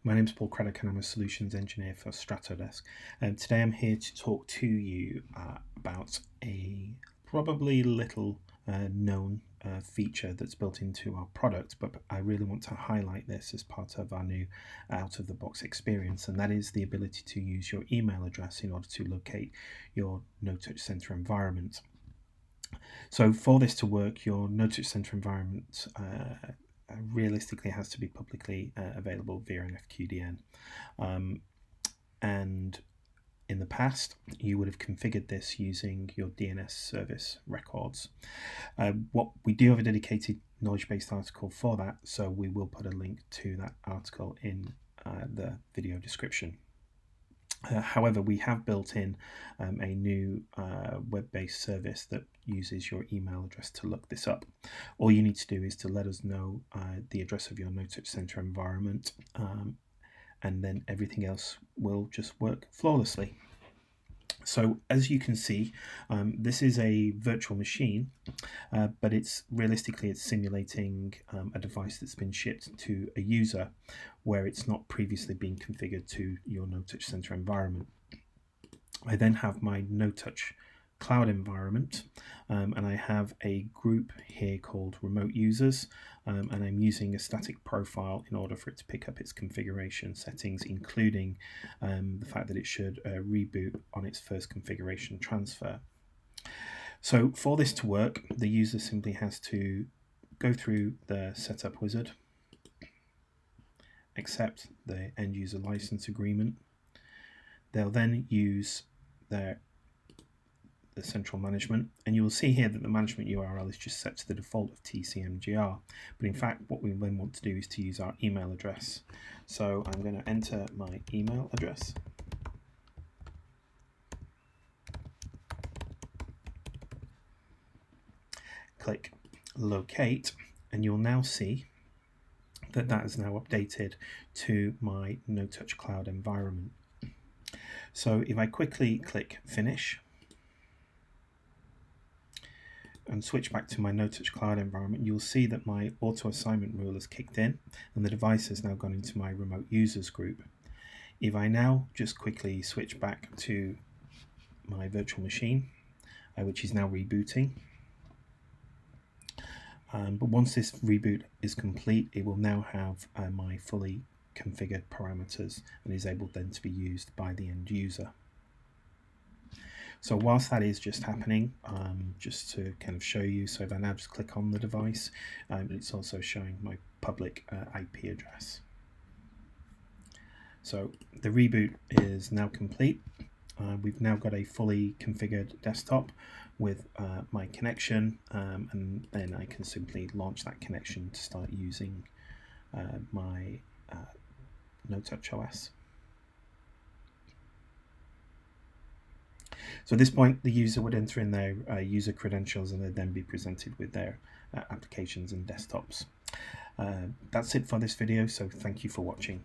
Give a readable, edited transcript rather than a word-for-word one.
My name is Paul Craddock and I'm a Solutions Engineer for Stratodesk. And today I'm here to talk to you about a probably little known feature that's built into our product, but I really want to highlight this as part of our new out-of-the-box experience, and that is the ability to use your email address in order to locate your NoTouch Center environment. So for this to work, your NoTouch Center environment realistically has to be publicly available via an FQDN. And in the past, you would have configured this using your DNS service records. What we do have a dedicated knowledge-based article for that, so we will put a link to that article in the video description. However, we have built in a new web-based service that uses your email address to look this up. All you need to do is to let us know the address of your NoTouch Center environment, and then everything else will just work flawlessly. So as you can see, this is a virtual machine, but it's simulating a device that's been shipped to a user where it's not previously been configured to your NoTouch Center environment. I then have my NoTouch cloud environment, and I have a group here called remote users, and I'm using a static profile in order for it to pick up its configuration settings, including the fact that it should reboot on its first configuration transfer. So for this to work, the user simply has to go through the setup wizard, accept the end user license agreement. They'll then use the central management, and you will see here that the management URL is just set to the default of TCMGR, but in fact what we then want to do is to use our email address. So I'm going to enter my email address, click locate, and you'll now see that that is now updated to my NoTouch cloud environment. So if I quickly click finish and switch back to my NoTouch cloud environment, you'll see that my auto assignment rule has kicked in and the device has now gone into my remote users group. If I now just quickly switch back to my virtual machine, which is now rebooting, but once this reboot is complete, it will now have my fully configured parameters and is able then to be used by the end user. So whilst that is just happening, just to kind of show you, so if I now just click on the device, it's also showing my public IP address. So the reboot is now complete. We've now got a fully configured desktop with my connection, and then I can simply launch that connection to start using my NoTouch OS. So at this point, the user would enter in their user credentials and they'd then be presented with their applications and desktops. That's it for this video, so thank you for watching.